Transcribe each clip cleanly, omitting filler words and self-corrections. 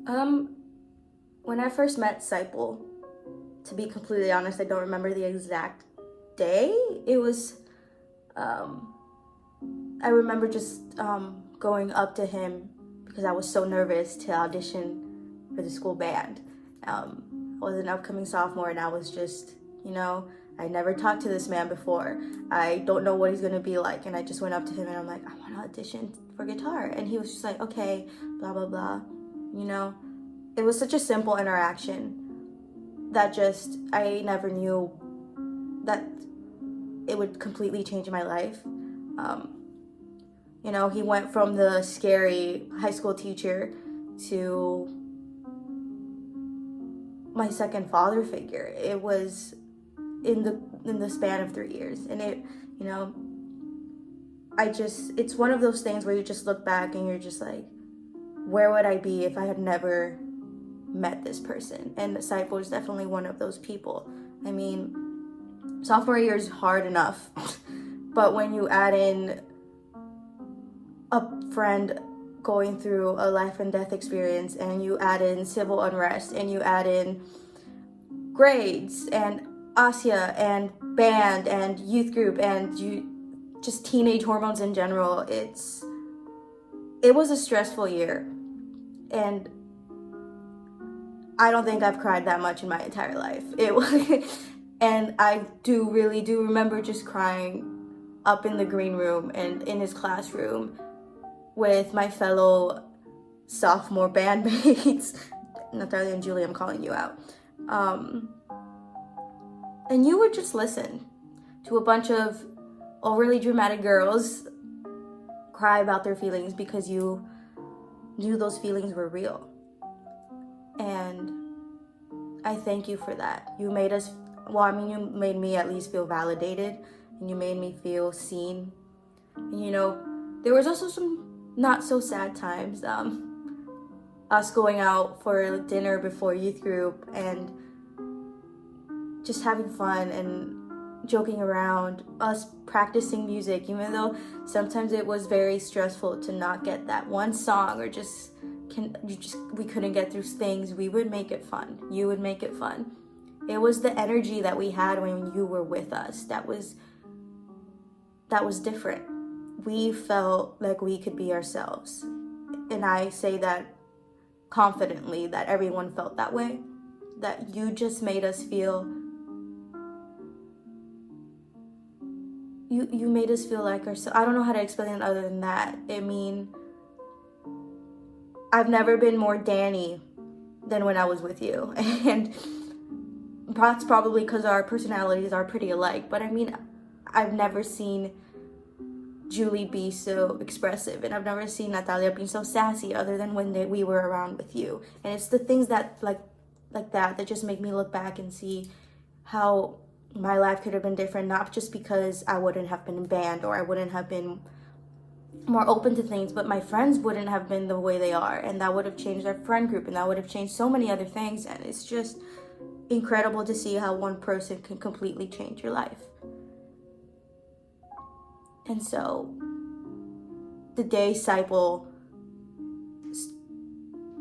Um, when I first met Seipel, to be completely honest, I don't remember the exact day. It was, um, I remember just going up to him because I was so nervous to audition for the school band. I was an upcoming sophomore and I was just, you know, I never talked to this man before. I don't know what he's gonna be like. And I just went up to him and I'm like, I want to audition for guitar. And he was just like, okay, blah, blah, blah. You know, it was such a simple interaction that just, I never knew that it would completely change my life. He went from the scary high school teacher to my second father figure. It was in the span of 3 years, and you know, it's one of those things where you just look back and you're just like, where would I be if I had never met this person? And Seipel is definitely one of those people. I mean, sophomore year is hard enough, but when you add in a friend going through a life and death experience, and you add in civil unrest, and you add in grades and ASIA and band and youth group and you just teenage hormones in general, it was a stressful year. And I don't think I've cried that much in my entire life. It was, and I really do remember just crying up in the green room and in his classroom with my fellow sophomore bandmates. Natalia and Julie, I'm calling you out. And you would just listen to a bunch of overly dramatic girls cry about their feelings because you knew those feelings were real. And I thank you for that. You made you made me at least feel validated, and you made me feel seen. And, there was also some not so sad times. Us going out for dinner before youth group and just having fun and joking around, us practicing music, even though sometimes it was very stressful to not get that one song, or we couldn't get through things. We would make it fun. You would make it fun. It was the energy that we had when you were with us that was different. We felt like we could be ourselves. And I say that confidently, that everyone felt that way, that you just made us feel, you made us feel like ourselves. I don't know how to explain it other than that. I mean, I've never been more Danny than when I was with you. And that's probably because our personalities are pretty alike. But I mean, I've never seen Julie be so expressive, and I've never seen Natalia being so sassy other than when we were around with you. And it's the things that like that just make me look back and see how my life could have been different, not just because I wouldn't have been in band or I wouldn't have been more open to things, but my friends wouldn't have been the way they are, and that would have changed our friend group, and that would have changed so many other things. And it's just incredible to see how one person can completely change your life. And so the day Seipel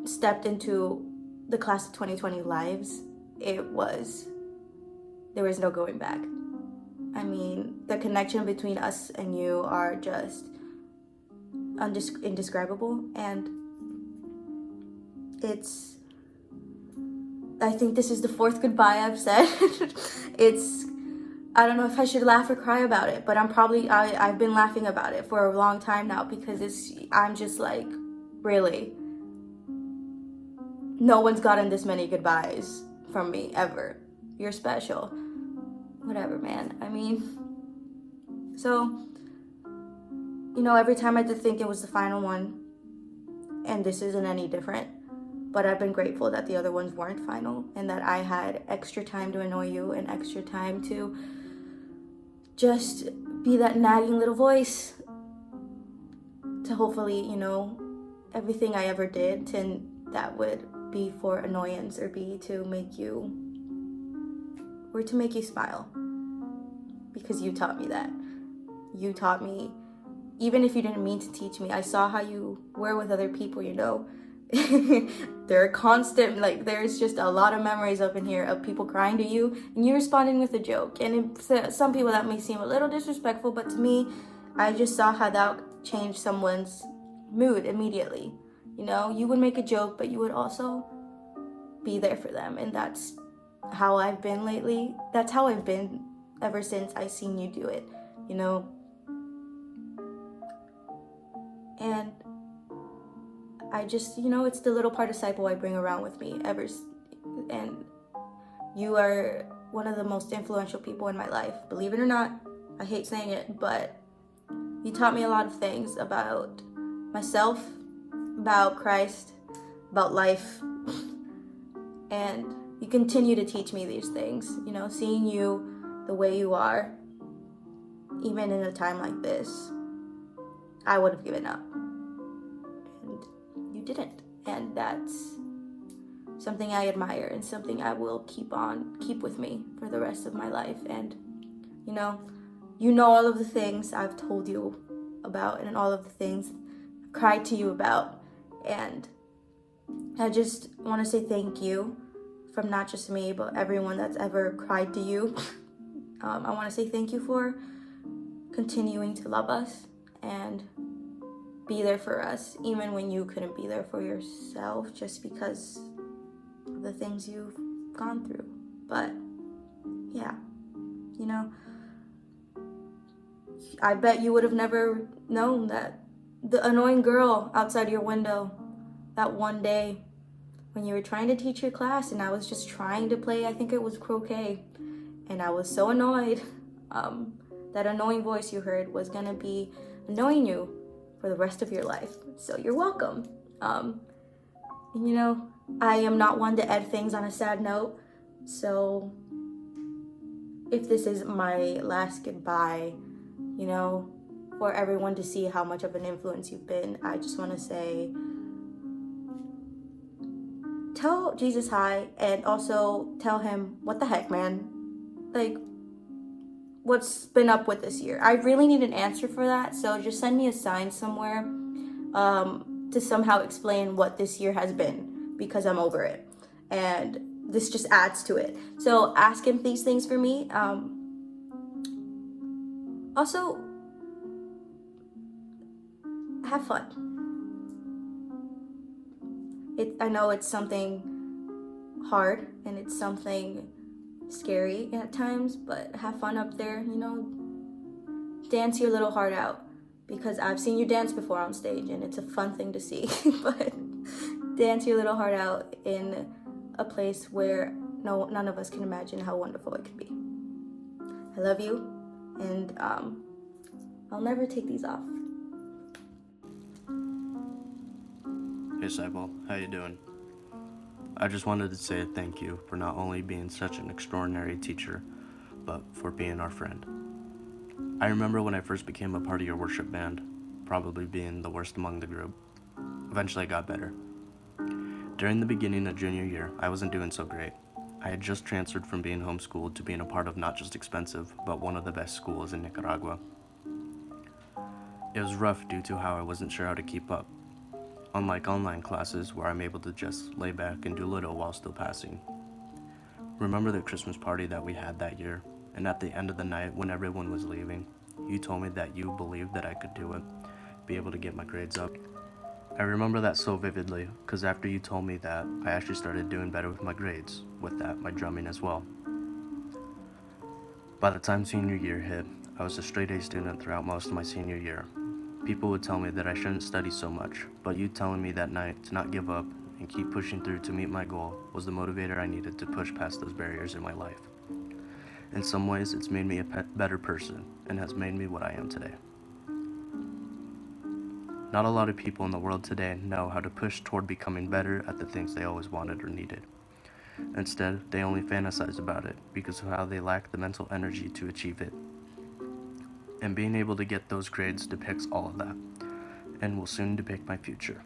stepped into the class of 2020 lives, there was no going back. I mean, the connection between us and you are just indescribable. And I think this is the fourth goodbye I've said. I don't know if I should laugh or cry about it, but I've been laughing about it for a long time now, because I'm just like, really, no one's gotten this many goodbyes from me ever. You're special. Whatever, man. I mean, so, every time I did think it was the final one, and this isn't any different, but I've been grateful that the other ones weren't final, and that I had extra time to annoy you and extra time to just be that nagging little voice to hopefully, everything I ever did that would be for annoyance or be to make you smile, because you taught me that. You taught me, even if you didn't mean to teach me, I saw how you were with other people, There are constant, like, there's just a lot of memories up in here of people crying to you and you responding with a joke. And some people that may seem a little disrespectful, but to me, I just saw how that changed someone's mood immediately. You know, you would make a joke, but you would also be there for them. And that's how I've been lately. That's how I've been ever since I seen you do it, you know. And I just, you know, it's the little part of Seipel I bring around with me and you are one of the most influential people in my life. Believe it or not, I hate saying it, but you taught me a lot of things about myself, about Christ, about life, and you continue to teach me these things. You know, seeing you the way you are, even in a time like this, I would have given up. And you didn't. And that's something I admire and something I will keep with me for the rest of my life. And, you know all of the things I've told you about and all of the things I've cried to you about. And I just want to say thank you from not just me, but everyone that's ever cried to you. I want to say thank you for continuing to love us and be there for us, even when you couldn't be there for yourself just because of the things you've gone through. But yeah, you know, I bet you would have never known that the annoying girl outside your window that one day when you were trying to teach your class and I was just trying to play, I think it was croquet, and I was so annoyed, that annoying voice you heard was gonna be annoying you for the rest of your life. So you're welcome. You know, I am not one to end things on a sad note, so if this is my last goodbye, you know, for everyone to see how much of an influence you've been, I just want to say, tell Jesus hi, and also tell him, what the heck, man? Like, what's been up with this year? I really need an answer for that, so just send me a sign somewhere to somehow explain what this year has been, because I'm over it. And this just adds to it. So ask him these things for me. Also, have fun. I know it's something hard and it's something scary at times, but have fun up there, you know. Dance your little heart out, because I've seen you dance before on stage and it's a fun thing to see. But dance your little heart out in a place where none of us can imagine how wonderful it could be. I love you, and I'll never take these off. Hey Seipel, how you doing? I just wanted to say thank you for not only being such an extraordinary teacher, but for being our friend. I remember when I first became a part of your worship band, probably being the worst among the group. Eventually I got better. During the beginning of junior year, I wasn't doing so great. I had just transferred from being homeschooled to being a part of not just expensive, but one of the best schools in Nicaragua. It was rough due to how I wasn't sure how to keep up. Unlike online classes where I'm able to just lay back and do little while still passing. Remember the Christmas party that we had that year, and at the end of the night when everyone was leaving, you told me that you believed that I could do it, be able to get my grades up. I remember that so vividly, because after you told me that, I actually started doing better with my grades, with that, my drumming as well. By the time senior year hit, I was a straight A student throughout most of my senior year. People would tell me that I shouldn't study so much, but you telling me that night to not give up and keep pushing through to meet my goal was the motivator I needed to push past those barriers in my life. In some ways, it's made me a better person and has made me what I am today. Not a lot of people in the world today know how to push toward becoming better at the things they always wanted or needed. Instead, they only fantasize about it because of how they lack the mental energy to achieve it. And being able to get those grades depicts all of that, and will soon depict my future.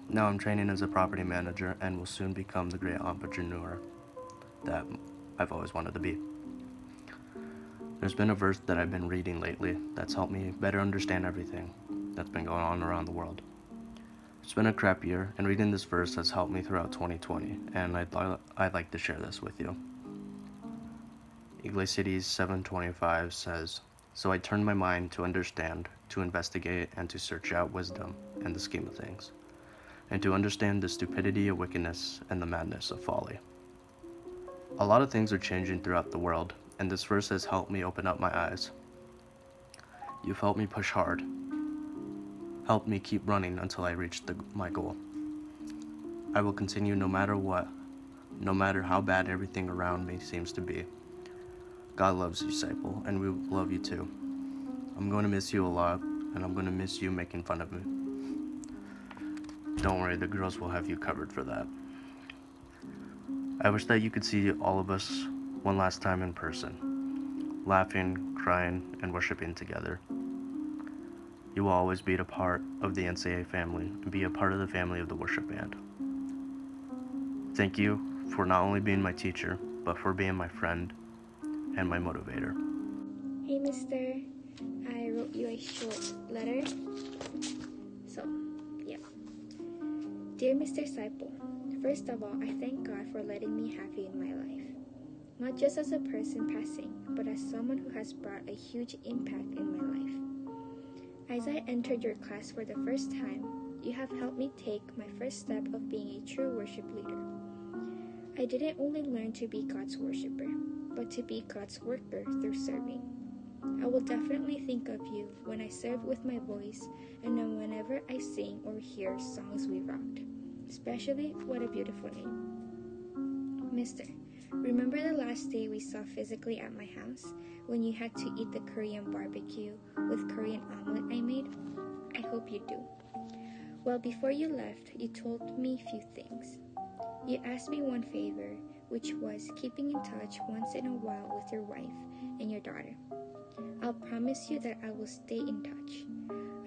Now I'm training as a property manager and will soon become the great entrepreneur that I've always wanted to be. There's been a verse that I've been reading lately that's helped me better understand everything that's been going on around the world. It's been a crap year, and reading this verse has helped me throughout 2020, and I thought I'd like to share this with you. Ecclesiastes 7:25 says, "So I turned my mind to understand, to investigate, and to search out wisdom and the scheme of things, and to understand the stupidity of wickedness and the madness of folly." A lot of things are changing throughout the world, and this verse has helped me open up my eyes. You've helped me push hard, helped me keep running until I reach my goal. I will continue no matter what, no matter how bad everything around me seems to be. God loves you, Seipel, and we love you too. I'm going to miss you a lot, and I'm going to miss you making fun of me. Don't worry, the girls will have you covered for that. I wish that you could see all of us one last time in person, laughing, crying, and worshiping together. You will always be a part of the NCA family and be a part of the family of the worship band. Thank you for not only being my teacher, but for being my friend and my motivator. Hey mister, I wrote you a short letter. So, yeah. Dear Mr. Seipel, first of all, I thank God for letting me have you in my life. Not just as a person passing, but as someone who has brought a huge impact in my life. As I entered your class for the first time, you have helped me take my first step of being a true worship leader. I didn't only learn to be God's worshiper, but to be God's worker through serving. I will definitely think of you when I serve with my voice and then whenever I sing or hear songs we rocked. Especially What a Beautiful Name. Mister, remember the last day we saw physically at my house when you had to eat the Korean barbecue with Korean omelet I made? I hope you do. Well, before you left, you told me a few things. You asked me one favor, which was keeping in touch once in a while with your wife and your daughter. I'll promise you that I will stay in touch.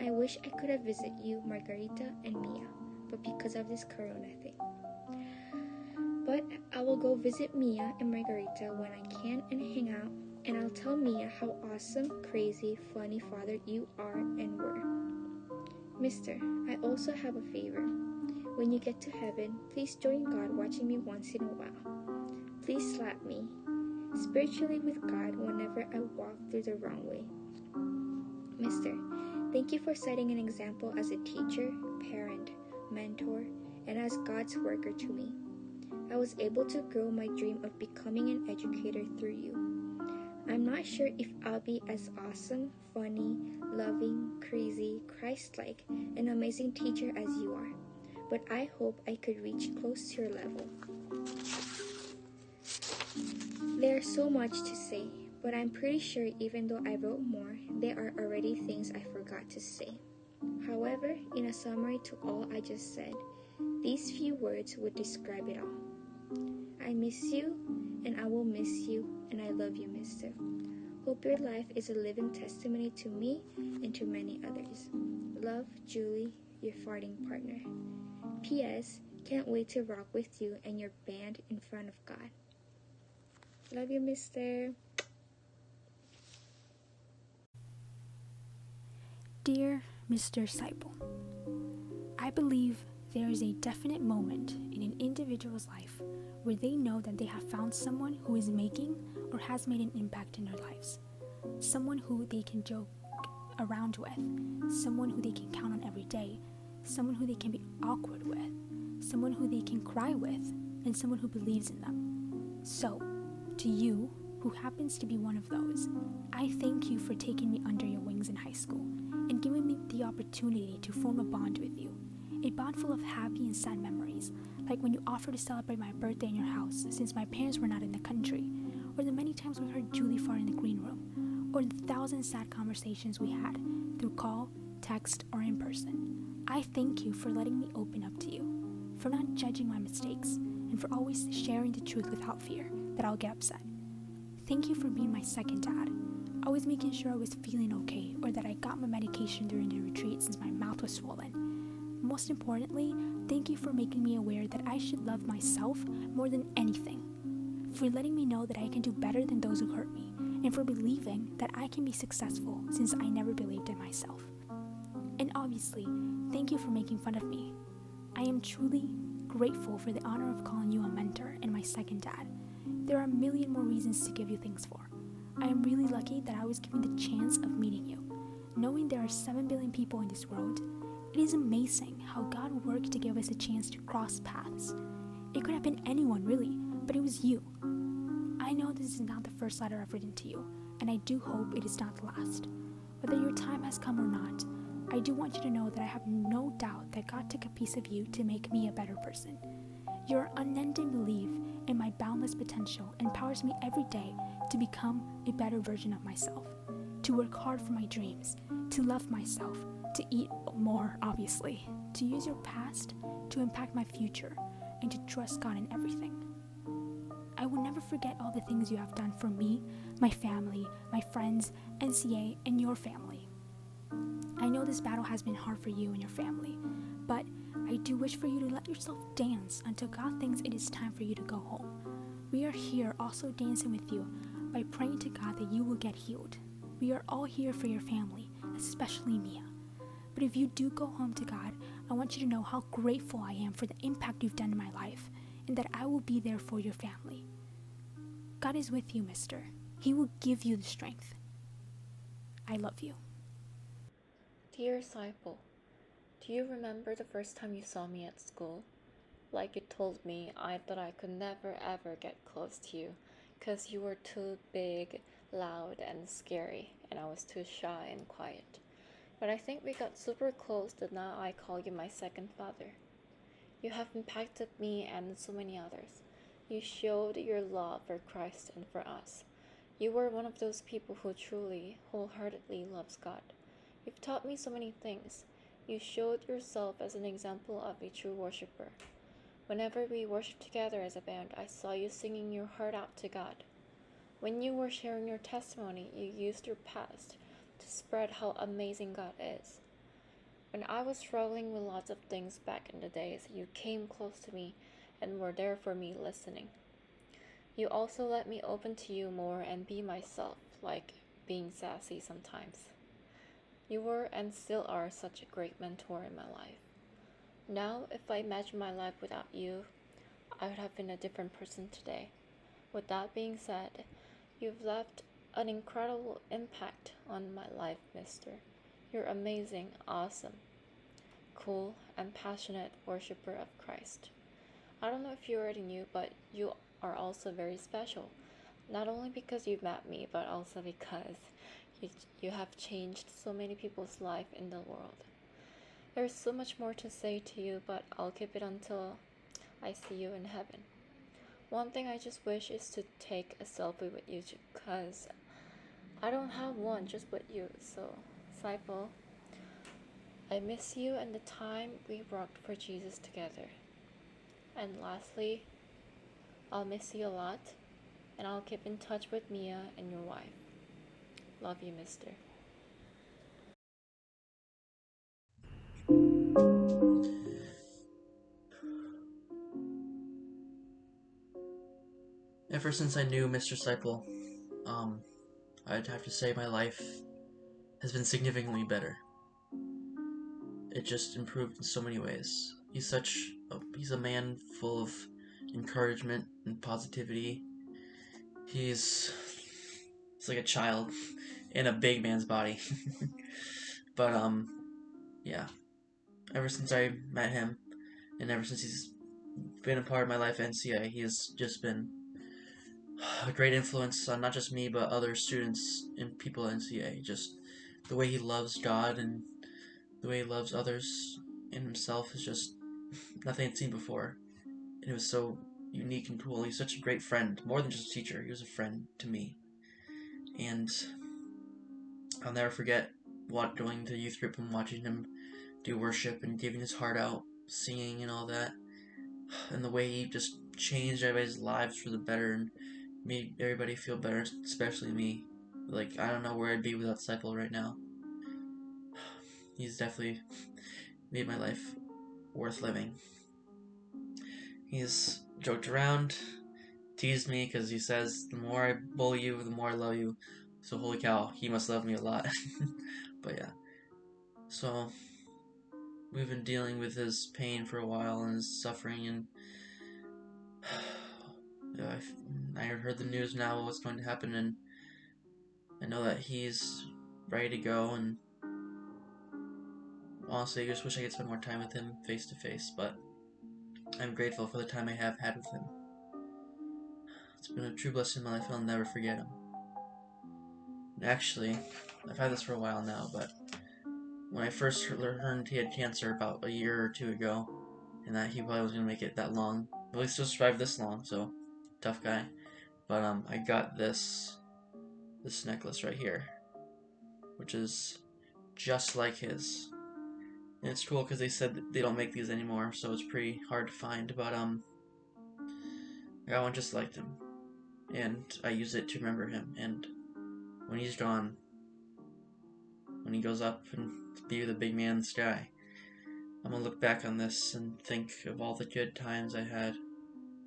I wish I could have visited you, Margarita and Mia, but because of this corona thing. But I will go visit Mia and Margarita when I can and hang out, and I'll tell Mia how awesome, crazy, funny father you are and were. Mister, I also have a favor. When you get to heaven, please join God watching me once in a while. Please slap me spiritually with God whenever I walk through the wrong way. Mister, thank you for setting an example as a teacher, parent, mentor, and as God's worker to me. I was able to grow my dream of becoming an educator through you. I'm not sure if I'll be as awesome, funny, loving, crazy, Christ-like, and amazing teacher as you are, but I hope I could reach close to your level. There's so much to say, but I'm pretty sure even though I wrote more, there are already things I forgot to say. However, in a summary to all I just said, these few words would describe it all. I miss you, and I will miss you, and I love you, mister. Hope your life is a living testimony to me and to many others. Love, Julie, your farting partner. P.S. Can't wait to rock with you and your band in front of God. Love you, mister. Dear Mr. Seipel, I believe there is a definite moment in an individual's life where they know that they have found someone who is making or has made an impact in their lives. Someone who they can joke around with, someone who they can count on every day, someone who they can be awkward with, someone who they can cry with, and someone who believes in them. So, to you, who happens to be one of those, I thank you for taking me under your wings in high school and giving me the opportunity to form a bond with you. A bond full of happy and sad memories, like when you offered to celebrate my birthday in your house since my parents were not in the country, or the many times we heard Julie fart in the green room, or the 1,000 sad conversations we had through call, text, or in person. I thank you for letting me open up to you, for not judging my mistakes, and for always sharing the truth without fear that I'll get upset. Thank you for being my second dad, always making sure I was feeling okay or that I got my medication during the retreat since my mouth was swollen. Most importantly, thank you for making me aware that I should love myself more than anything, for letting me know that I can do better than those who hurt me, and for believing that I can be successful since I never believed in myself. And obviously, thank you for making fun of me. I am truly grateful for the honor of calling you a mentor and my second dad. There are a million more reasons to give you thanks for. I am really lucky that I was given the chance of meeting you. Knowing there are 7 billion people in this world, it is amazing how God worked to give us a chance to cross paths. It could have been anyone really, but it was you. I know this is not the first letter I've written to you, and I do hope it is not the last. Whether your time has come or not, I do want you to know that I have no doubt that God took a piece of you to make me a better person. Your unending belief in my boundless potential empowers me every day to become a better version of myself, to work hard for my dreams, to love myself, to eat more, obviously, to use your past to impact my future, and to trust God in everything. I will never forget all the things you have done for me, my family, my friends, NCA, and your family. I know this battle has been hard for you and your family, but I do wish for you to let yourself dance until God thinks it is time for you to go home. We are here also dancing with you by praying to God that you will get healed. We are all here for your family, especially Mia. But if you do go home to God, I want you to know how grateful I am for the impact you've done in my life, and that I will be there for your family. God is with you, mister. He will give you the strength. I love you. Dear Seipel, do you remember the first time you saw me at school? Like you told me, I thought I could never ever get close to you because you were too big, loud, and scary, and I was too shy and quiet. But I think we got super close that now I call you my second father. You have impacted me and so many others. You showed your love for Christ and for us. You were one of those people who truly, wholeheartedly loves God. You've taught me so many things. You showed yourself as an example of a true worshiper. Whenever we worshiped together as a band, I saw you singing your heart out to God. When you were sharing your testimony, you used your past to spread how amazing God is. When I was struggling with lots of things back in the days, you came close to me and were there for me listening. You also let me open to you more and be myself, like being sassy sometimes. You were and still are such a great mentor in my life. Now, if I imagine my life without you, I would have been a different person today. With that being said, you've left an incredible impact on my life, mister. You're amazing, awesome, cool, and passionate worshiper of Christ. I don't know if you already knew, but you are also very special. Not only because you met me, but also because you have changed so many people's life in the world. There's so much more to say to you, but I'll keep it until I see you in heaven. One thing I just wish is to take a selfie with you, because I don't have one just with you. So, Seipel, I miss you and the time we rocked for Jesus together. And lastly, I'll miss you a lot, and I'll keep in touch with Mia and your wife. Love you, mister. Ever since I knew Mr. Seipel, I'd have to say my life has been significantly better. It just improved in so many ways. He's a man full of encouragement and positivity. He's like a child in a big man's body. But yeah. Ever since I met him, and ever since he's been a part of my life at NCA, he has just been a great influence on not just me, but other students and people at NCA. Just the way he loves God and the way he loves others and himself is just nothing I'd seen before. And it was so unique and cool. He's such a great friend, more than just a teacher. He was a friend to me. And I'll never forget going to youth group and watching him do worship and giving his heart out, singing and all that. And the way he just changed everybody's lives for the better and made everybody feel better, especially me. Like, I don't know where I'd be without Seipel right now. He's definitely made my life worth living. He's joked around, teased me, because he says, the more I bully you, the more I love you. So holy cow, he must love me a lot. But yeah. So, we've been dealing with his pain for a while and his suffering, and I heard the news now what's going to happen, and I know that he's ready to go, and honestly, I just wish I could spend more time with him face to face, but I'm grateful for the time I have had with him. It's been a true blessing in my life, and I'll never forget him. Actually, I've had this for a while now, but when I first learned he had cancer about a year or two ago, and that he probably was going to make it that long, well, he still survived this long, so tough guy. But I got this necklace right here, which is just like his. And it's cool because they said that they don't make these anymore, so it's pretty hard to find. But I got one just like him, and I use it to remember him. And when he's gone, when he goes up and be the big man in the sky, I'm gonna look back on this and think of all the good times I had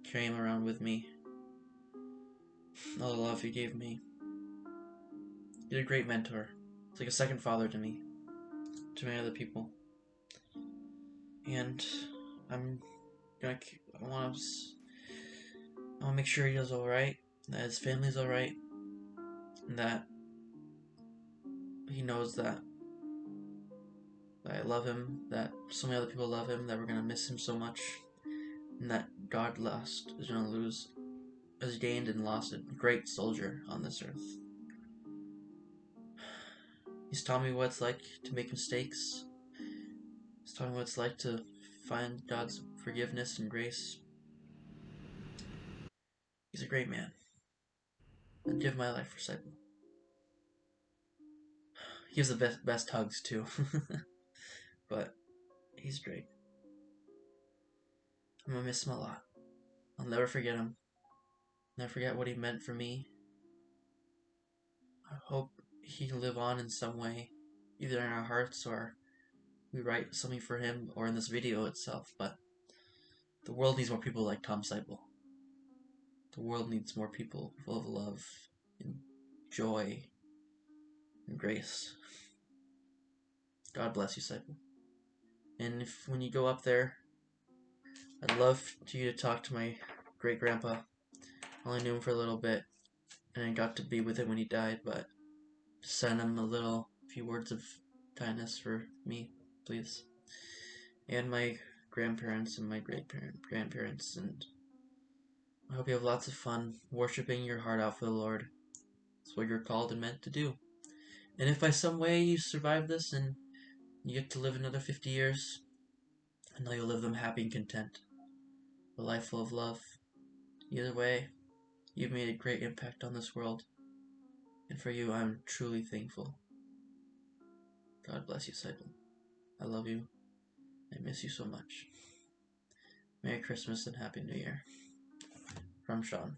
carrying him around with me, all the love he gave me. He's a great mentor. It's like a second father to me, to many other people. And I'm gonna, I want to make sure he does all right, that his family's all right, and that he knows that I love him, that so many other people love him, that we're gonna miss him so much, and that God is gonna has gained and lost a great soldier on this earth. He's taught me what it's like to make mistakes. He's taught me what it's like to find God's forgiveness and grace. He's a great man. I'd give my life for Seipel. He gives the best hugs too. But he's great. I'm gonna miss him a lot. I'll never forget him. Never forget what he meant for me. I hope he can live on in some way, either in our hearts or we write something for him or in this video itself. But the world needs more people like Tom Seipel. The world needs more people full of love and joy and grace. God bless you, Seipel. And when you go up there, I'd love you to talk to my great grandpa. I only knew him for a little bit, and I got to be with him when he died, but send him a few words of kindness for me, please. And my grandparents and my grandparents, and I hope you have lots of fun worshiping your heart out for the Lord. It's what you're called and meant to do. And if by some way you survive this and you get to live another 50 years, I know you'll live them happy and content. A life full of love. Either way, you've made a great impact on this world. And for you, I'm truly thankful. God bless you, Seipel. I love you. I miss you so much. Merry Christmas and Happy New Year. From Sean.